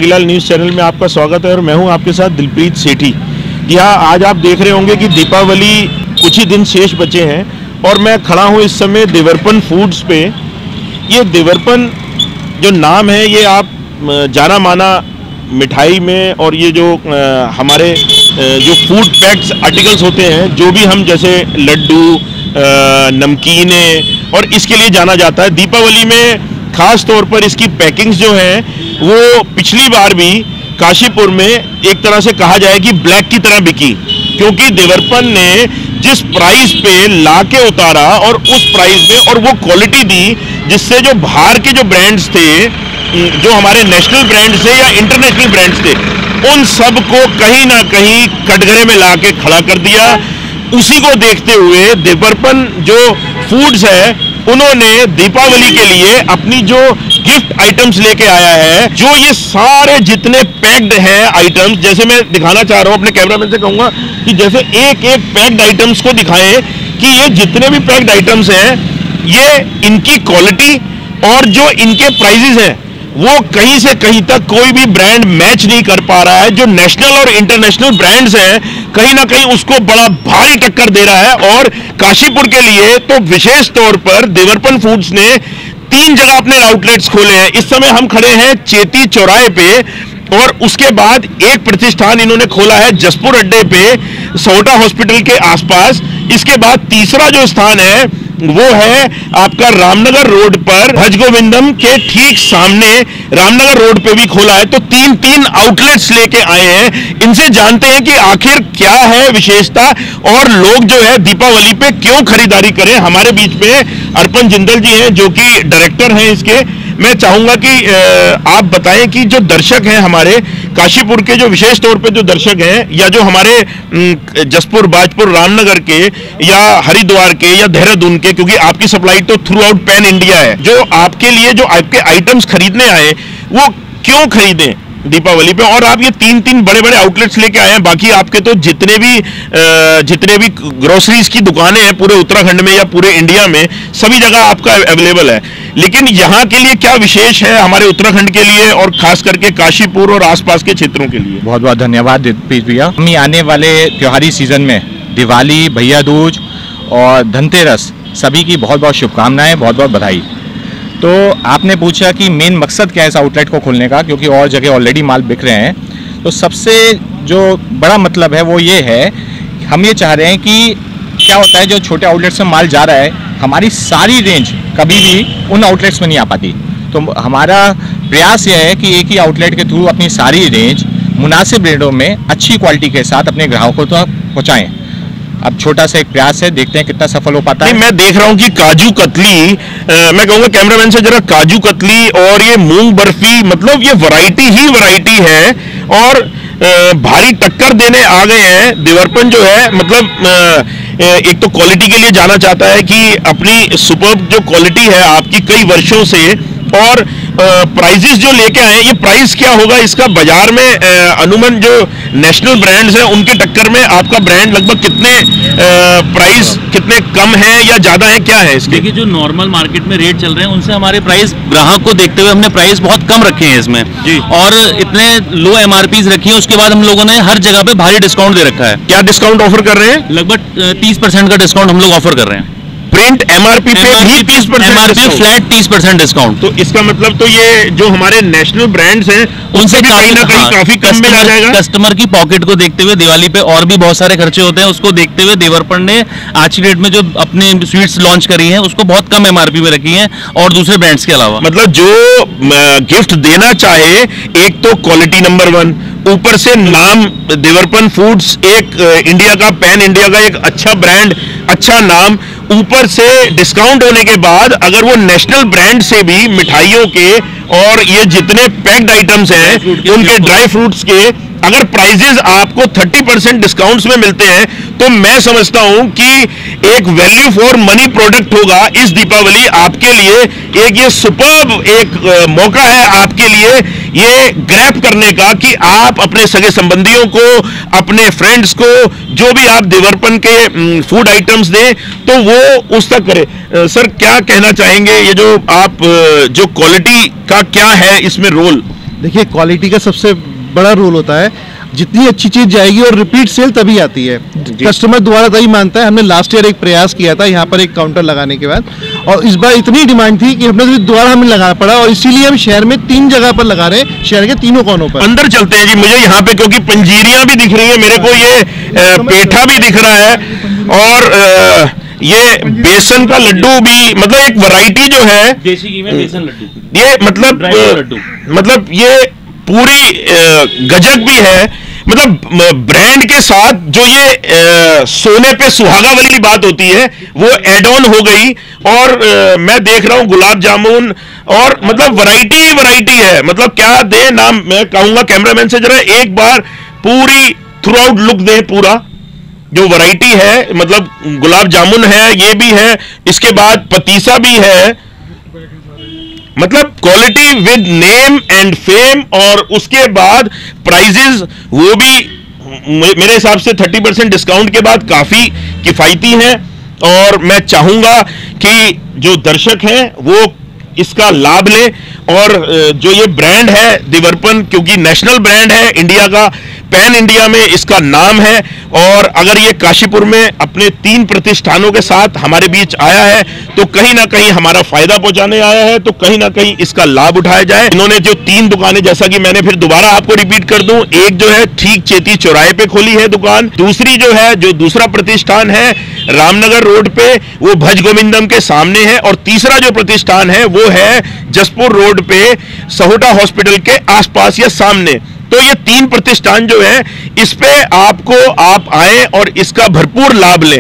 बागीलाल news channel में आपका स्वागत है और मैं हूं आपके साथ दिलप्रीत सेठी। जी हाँ, आज आप देख रहे होंगे कि दीपावली कुछ ही दिन शेष बचे हैं और मैं खड़ा हूं इस समय देवरपन फूड्स पे। ये देवरपन जो नाम है ये आप जाना माना मिठाई में और ये जो हमारे जो फूड पैक्स आर्टिकल्स होते हैं, जो भी हम जैसे लड्डू, नमकीने और इसके लिए जाना जाता है। दीपावली में खास तौर पर इसकी पैकिंग्स जो हैं वो पिछली बार भी काशीपुर में एक तरह से कहा जाए कि ब्लैक की तरह बिकी, क्योंकि देवरपन ने जिस प्राइस पे ला के उतारा और उस प्राइस में और वो क्वालिटी दी जिससे जो बाहर के जो ब्रांड्स थे, जो हमारे नेशनल ब्रांड्स थे या इंटरनेशनल ब्रांड्स थे, उन सब को कहीं ना कहीं कटघरे में ला के खड़ा कर दिया। उसी को देखते हुए देवरपन जो फूड्स है उन्होंने दीपावली के लिए अपनी जो गिफ्ट आइटम्स लेके आया है, जो ये सारे जितने पैक्ड हैं आइटम्स, जैसे मैं दिखाना चाह रहा हूं, अपने कैमरामैन से कहूंगा कि जैसे एक एक पैक्ड आइटम्स को दिखाएं कि ये जितने भी पैक्ड आइटम्स हैं ये इनकी क्वालिटी और जो इनके प्राइजेस हैं वो कहीं से कहीं तक कोई भी ब्रांड मैच नहीं कर पा रहा है। जो नेशनल और इंटरनेशनल ब्रांड्स हैं कहीं ना कहीं उसको बड़ा भारी टक्कर दे रहा है। और काशीपुर के लिए तो विशेष तौर पर देवरपन फूड्स ने 3 जगह अपने आउटलेट्स खोले हैं। इस समय हम खड़े हैं चेती चौराहे पे और उसके बाद एक प्रतिष्ठान इन्होंने खोला है जसपुर अड्डे पे सोटा हॉस्पिटल के आसपास। इसके बाद तीसरा जो स्थान है वो है आपका रामनगर रोड पर भज गोविंदम के ठीक सामने रामनगर रोड पे भी खोला है। तो 3 आउटलेट्स लेके आए हैं। इनसे जानते हैं कि आखिर क्या है विशेषता और लोग जो है दीपावली पे क्यों खरीदारी करें। हमारे बीच में अर्पण जिंदल जी हैं जो कि डायरेक्टर हैं इसके। मैं चाहूंगा कि आप बताएं कि जो दर्शक हैं हमारे काशीपुर के, जो विशेष तौर पे जो दर्शक हैं या जो हमारे जसपुर, बाजपुर, रामनगर के या हरिद्वार के या देहरादून के, क्योंकि आपकी सप्लाई तो थ्रू आउट पैन इंडिया है, जो आपके लिए जो आपके आइटम्स खरीदने आए वो क्यों खरीदें दीपावली पे। और आप ये 3 बड़े बड़े आउटलेट्स लेके आए हैं। बाकी आपके तो जितने भी ग्रोसरीज की दुकानें हैं पूरे उत्तराखंड में या पूरे इंडिया में, सभी जगह आपका अवेलेबल है। लेकिन यहाँ के लिए क्या विशेष है हमारे उत्तराखंड के लिए और खास करके काशीपुर और आसपास के क्षेत्रों के लिए? बहुत बहुत धन्यवाद दिलप्रीत भैया। हम आने वाले त्योहारी सीजन में दिवाली, भैया दूज और धनतेरस सभी की बहुत बहुत शुभकामनाएं, बहुत बहुत बधाई। तो आपने पूछा कि मेन मकसद क्या है इस आउटलेट को खोलने का, क्योंकि और जगह ऑलरेडी माल बिक रहे हैं। तो सबसे जो बड़ा मतलब है वो ये है, हम ये चाह रहे हैं कि क्या होता है जो छोटे आउटलेट्स में माल जा रहा है, हमारी सारी रेंज कभी भी उन आउटलेट्स में नहीं आ पाती। तो हमारा प्रयास यह है कि एक ही आउटलेट के थ्रू अपनी सारी रेंज मुनासिब रेटों में अच्छी क्वालिटी के साथ अपने ग्राहकों तक पहुँचाएँ। अब छोटा सा एक प्रयास है, देखते हैं कितना सफल हो पाता है। मैं देख रहा हूं कि काजू कतली, मैं कहूंगा कैमरामैन से जरा काजू कतली और ये मूंग बर्फी, मतलब ये वैरायटी ही वैरायटी है और भारी टक्कर देने आ गए हैं। देवरपन जो है मतलब एक तो क्वालिटी के लिए जाना चाहता है कि अपनी सुपर्ब जो क्वालिटी है आपकी कई वर्षों से, और प्राइजेस जो लेके आए, ये प्राइस क्या होगा इसका बाजार में अनुमान जो नेशनल ब्रांड्स हैं उनके टक्कर में आपका ब्रांड लगभग कितने प्राइस कितने कम है या ज्यादा है, क्या है इसके? देखिए जो नॉर्मल मार्केट में रेट चल रहे हैं उनसे हमारे प्राइस ग्राहक को देखते हुए हमने प्राइस बहुत कम रखे हैं इसमें जी, और इतने लो MRPs रखी है। उसके बाद हम लोगों ने हर जगह पे भारी डिस्काउंट दे रखा है। क्या डिस्काउंट ऑफर कर रहे हैं? लगभग 30% का डिस्काउंट हम लोग ऑफर कर रहे हैं। प्रिंट MRP पे भी 30% MRP फ्लैट 30% डिस्काउंट। तो इसका मतलब तो ये जो हमारे नेशनल ब्रांड्स हैं उनसे भी कहीं ना कहीं काफी कम में आ जाएगा। कस्टमर की पॉकेट को देखते हुए, दिवाली पे और भी बहुत सारे खर्चे होते हैं, उसको देखते हुए देवरपन ने आज की डेट में जो अपने स्वीट्स लॉन्च करी हैं उसको बहुत कम MRP में रखी हैं और दूसरे ब्रांड्स के अलावा। मतलब जो गिफ्ट देना चाहे, एक तो क्वालिटी नंबर 1, ऊपर से नाम देवरपन फूड्स एक इंडिया का, पैन इंडिया का एक अच्छा ब्रांड, अच्छा नाम, ऊपर से डिस्काउंट होने के बाद अगर वो नेशनल ब्रांड से भी मिठाइयों के और ये जितने पैक्ड आइटम्स हैं उनके ड्राई फ्रूट्स के अगर प्राइजेस आपको 30% डिस्काउंट्स में मिलते हैं, तो मैं समझता हूं कि एक वैल्यू फॉर मनी प्रोडक्ट होगा इस दीपावली आपके लिए। एक ये सुपर्ब एक मौका है आपके लिए ये ग्रैब करने का कि आप अपने सगे संबंधियों को, अपने फ्रेंड्स को, जो भी आप देवरपन के फूड आइटम्स दें तो वो उस तक करें। सर क्या कहना चाहेंगे, ये जो आप जो क्वालिटी का क्या है इसमें रोल? देखिए, क्वालिटी का सबसे बड़ा रोल होता है। जितनी अच्छी चीज जाएगी और रिपीट सेल तभी आती है, कस्टमर दोबारा तभी मानता है। हमने लास्ट ईयर एक प्रयास किया था यहाँ पर एक काउंटर लगाने के बाद, और इस बार इतनी डिमांड थी कि हमने दोबारा हमें लगाना पड़ा, और इसीलिए हम शहर में 3 जगह पर लगा रहे हैं, शहर के तीनों कोनों पर। अंदर चलते हैं जी, मुझे यहाँ पे क्योंकि पंजीरियां भी दिख रही है मेरे को, ये पेठा भी दिख रहा है, और ये बेसन का लड्डू भी, मतलब एक वैरायटी जो है देसी घी में बेसन लड्डू, ये मतलब ये पूरी गजक भी है। मतलब ब्रांड के साथ जो ये सोने पे सुहागा वाली बात होती है वो एड ऑन हो गई, और मैं देख रहा हूँ गुलाब जामुन, और मतलब वैरायटी है। मतलब क्या दे नाम, मैं कहूंगा कैमरामैन से जरा एक बार पूरी थ्रू आउट लुक दे, पूरा जो वैरायटी है। मतलब गुलाब जामुन है, ये भी है, इसके बाद पतीसा भी है, मतलब quality with name and fame, और उसके बाद प्राइजेस वो भी मेरे हिसाब से 30% डिस्काउंट के बाद काफी किफायती हैं। और मैं चाहूंगा कि जो दर्शक हैं वो इसका लाभ लें, और जो ये ब्रांड है दिवर्पन, क्योंकि नेशनल ब्रांड है इंडिया का, पैन इंडिया में इसका नाम है, और अगर ये काशीपुर में अपने 3 प्रतिष्ठानों के साथ हमारे बीच आया है तो कहीं ना कहीं हमारा फायदा पहुंचाने आया है, तो कहीं ना कहीं इसका लाभ उठाया जाए। इन्होंने जो 3 दुकानें, जैसा कि मैंने फिर दोबारा आपको रिपीट कर दूं, एक जो है ठीक चेती चौराहे पे खोली है दुकान, दूसरी जो है जो दूसरा प्रतिष्ठान है रामनगर रोड पे, वो भज गोविंदम के सामने है, और तीसरा जो प्रतिष्ठान है वो है जसपुर रोड पे सहोटा हॉस्पिटल के आसपास या सामने। तो ये 3 प्रतिष्ठान जो है, इस पे आप आए और इसका भरपूर लाभ लें।